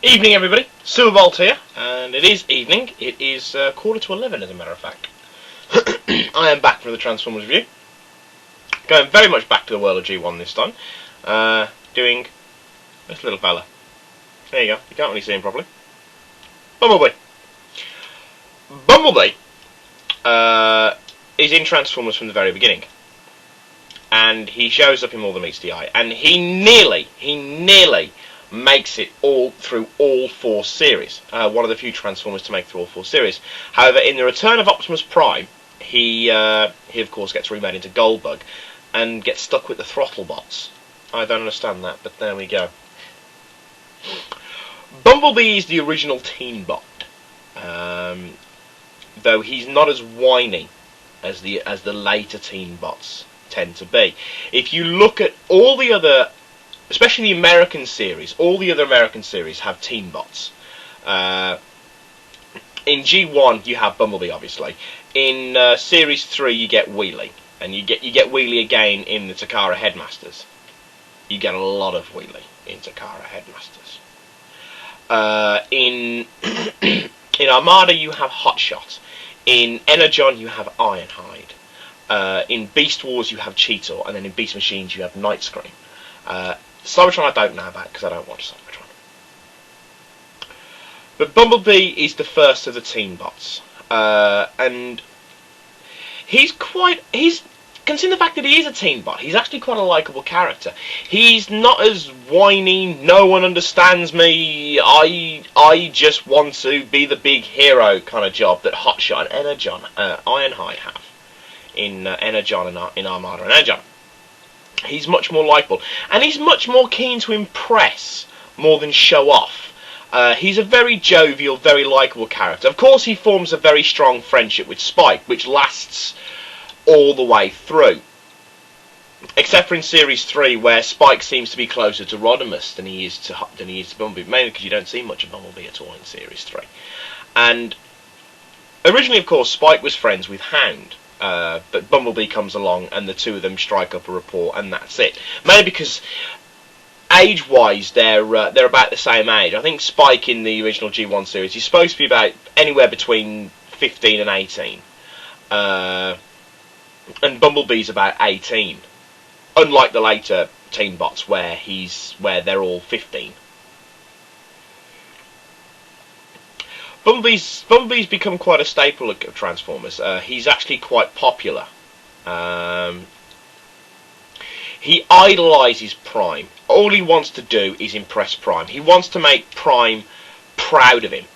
Evening, everybody. Silverbolt here, and it is evening. It is 10:45, as a matter of fact. I am back for the Transformers review. Going very much back to the world of G1 this time. Doing this little fella. There you go. You can't really see him properly. Bumblebee. Bumblebee is in Transformers from the very beginning. And he shows up in All That Meets the Eye. And he nearly makes it all through all four series. One of the few Transformers to make through all four series. However, in the Return of Optimus Prime, he of course gets remade into Goldbug and gets stuck with the throttle bots. I don't understand that, but there we go. Bumblebee is the original teen bot, though he's not as whiny as the later teen bots tend to be. If you look at all the other, especially the American series, all the other American series have teen bots. In G1 you have Bumblebee, obviously. In Series 3 you get Wheelie, and you get Wheelie again in the Takara Headmasters. You get a lot of Wheelie in Takara Headmasters. In in Armada you have Hotshot. In Energon you have Ironhide. In Beast Wars you have Cheetor, and then in Beast Machines you have Nightscream. Cybertron I don't know about because I don't watch Cybertron. But Bumblebee is the first of the teen bots, and he's considering the fact that he is a teen bot, he's actually quite a likeable character. He's not as whiny, no one understands me, I just want to be the big hero kind of job that Hotshot and Energon, Ironhide have in Energon and in Armada and Energon. He's much more likeable, and he's much more keen to impress more than show off. He's a very jovial, very likeable character. Of course, he forms a very strong friendship with Spike, which lasts all the way through. Except for in Series 3, where Spike seems to be closer to Rodimus than he is to Bumblebee, mainly because you don't see much of Bumblebee at all in Series 3. And originally, of course, Spike was friends with Hound. But Bumblebee comes along and the two of them strike up a rapport, and that's it. Mainly because age-wise they're about the same age. I think Spike in the original G1 series is supposed to be about anywhere between 15 and 18, and Bumblebee's about 18. Unlike the later teen bots where they're all 15. Bumblebee's become quite a staple of Transformers. He's actually quite popular. He idolises Prime. All he wants to do is impress Prime. He wants to make Prime proud of him.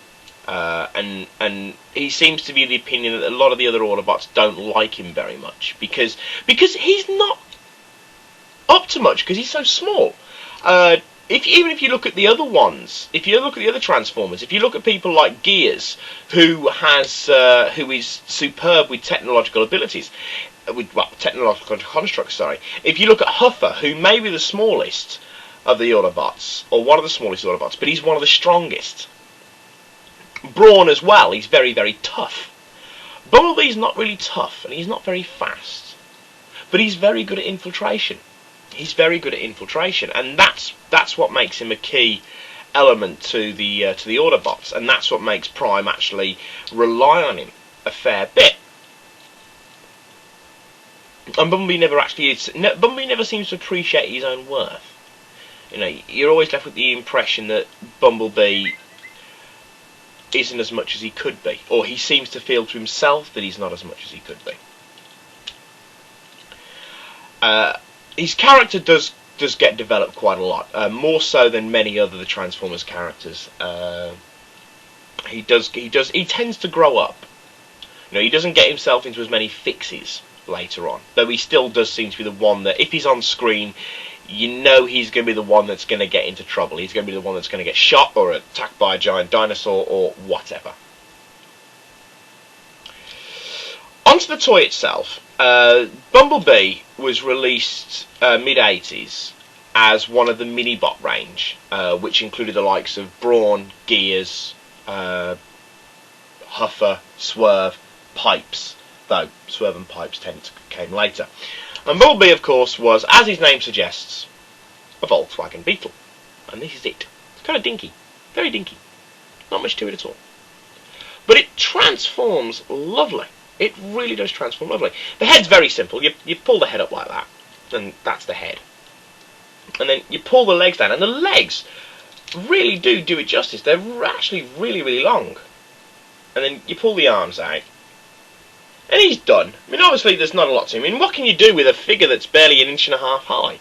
And he seems to be of the opinion that a lot of the other Autobots don't like him very much because he's not up to much because he's so small. Even if you look at the other ones, if you look at the other Transformers, if you look at people like Gears, who is superb with technological abilities, technological constructs, sorry. If you look at Huffer, who may be the smallest of the Autobots, or one of the smallest Autobots, but he's one of the strongest. Brawn as well, he's very, very tough. Bumblebee's not really tough, and he's not very fast, but he's very good at infiltration. He's very good at infiltration, and that's what makes him a key element to the Autobots, and that's what makes Prime actually rely on him a fair bit. And Bumblebee never seems to appreciate his own worth. You know, you're always left with the impression that Bumblebee isn't as much as he could be, or he seems to feel to himself that he's not as much as he could be. His character does get developed quite a lot, more so than many other the Transformers characters. He tends to grow up. You know, he doesn't get himself into as many fixes later on, though he still does seem to be the one that, if he's on screen, you know he's going to be the one that's going to get into trouble. He's going to be the one that's going to get shot or attacked by a giant dinosaur or whatever. Onto the toy itself. Bumblebee was released mid-80s as one of the mini-bot range, which included the likes of Brawn, Gears, Huffer, Swerve, Pipes, though Swerve and Pipes came later. And Bumblebee, of course, was, as his name suggests, a Volkswagen Beetle. And this is it. It's kind of dinky. Very dinky. Not much to it at all. But it transforms lovely. It really does transform lovely. The head's very simple. You pull the head up like that, and that's the head. And then you pull the legs down, and the legs really do it justice. They're actually really, really long. And then you pull the arms out, and he's done. I mean, obviously there's not a lot to him. I mean, what can you do with a figure that's barely 1.5 inches high?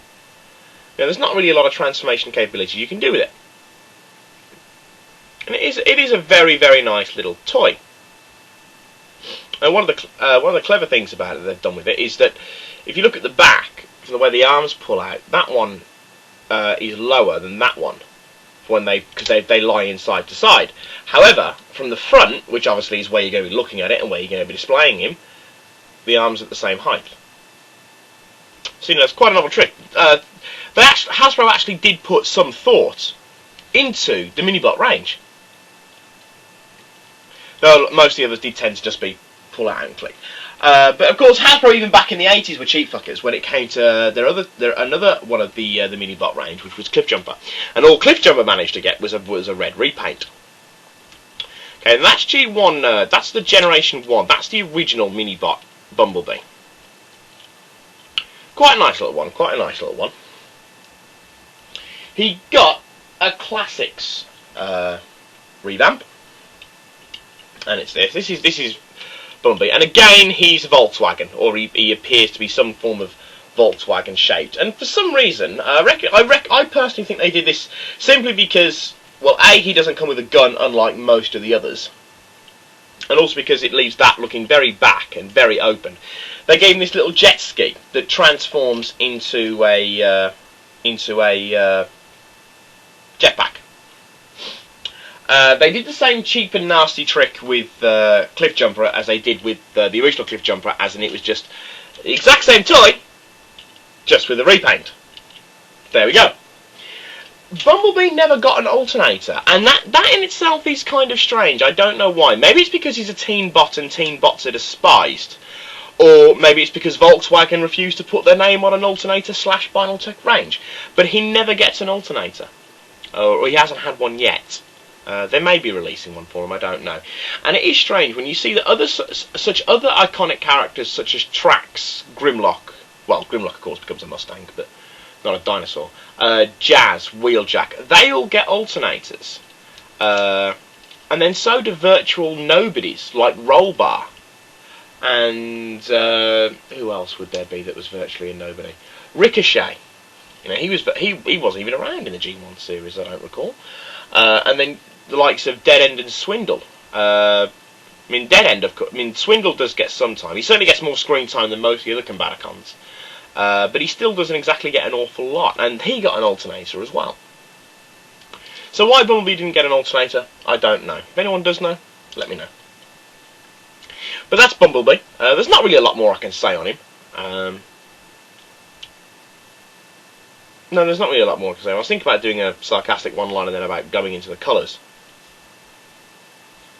There's not really a lot of transformation capability you can do with it. And it is a very, very nice little toy. And one of the clever things about it they've done with it is that if you look at the back, from the way the arms pull out, that one is lower than that one because they lie inside to side. However, from the front, which obviously is where you're going to be looking at it and where you're going to be displaying him, the arms are at the same height. So it's quite a novel trick. Hasbro actually did put some thought into the Minibot range. Though most of the others did tend to just be pull out and click. But of course, Hasbro even back in the 80s were cheap fuckers when it came to another one of the Minibot range, which was Cliff Jumper, and all Cliff Jumper managed to get was a red repaint. Okay, and that's G1. That's the Generation 1. That's the original Minibot Bumblebee. Quite a nice little one. Quite a nice little one. He got a Classics revamp, and it's this. This is Bumblebee, and again he's Volkswagen, or he appears to be some form of Volkswagen shaped. And for some reason, I personally think they did this simply because, well, A, he doesn't come with a gun unlike most of the others, and also because it leaves that looking very back and very open. They gave him this little jet ski that transforms into a jetpack. They did the same cheap and nasty trick with Cliff Jumper as they did with the original Cliff Jumper, as in it was just the exact same toy, just with a repaint. There we go. Bumblebee never got an alternator, and that in itself is kind of strange. I don't know why. Maybe it's because he's a teen bot and teen bots are despised. Or maybe it's because Volkswagen refused to put their name on an alternator / Binaltech range. But he never gets an alternator. Or he hasn't had one yet. They may be releasing one for him, I don't know. And it is strange when you see that such other iconic characters such as Trax, Grimlock, well, Grimlock of course becomes a Mustang, but not a dinosaur, Jazz, Wheeljack, they all get alternators. And then so do virtual nobodies like Rollbar. And who else would there be that was virtually a nobody? Ricochet. He wasn't even around in the G1 series, I don't recall. And then the likes of Dead End and Swindle. Swindle does get some time. He certainly gets more screen time than most of the other Combaticons. But he still doesn't exactly get an awful lot. And he got an alternator as well. So why Bumblebee didn't get an alternator, I don't know. If anyone does know, let me know. But that's Bumblebee. There's not really a lot more I can say on him. No, there's not really a lot more to say. I was thinking about doing a sarcastic one-line and then about going into the colours.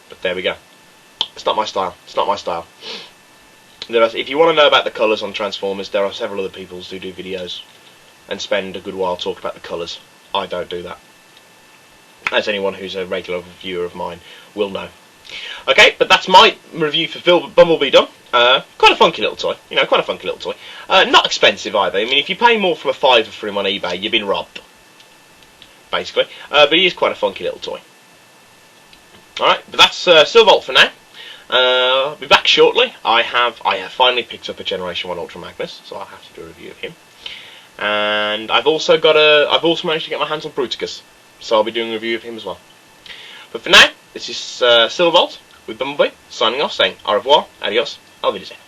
But there we go. It's not my style. It's not my style. If you want to know about the colours on Transformers, there are several other people who do videos and spend a good while talking about the colours. I don't do that. As anyone who's a regular viewer of mine will know. Okay, but that's my review for Bumblebee done. Quite a funky little toy. Quite a funky little toy. Not expensive either. I mean, if you pay more for a £5 for him on eBay, you've been robbed. Basically. But he is quite a funky little toy. Alright, but that's Silvolt for now. I'll be back shortly. I have finally picked up a Generation 1 Ultra Magnus, so I'll have to do a review of him. And I've also managed to get my hands on Bruticus, so I'll be doing a review of him as well. But for now, this is Silvolt with Bumblebee, signing off, saying au revoir, adios, au revoir.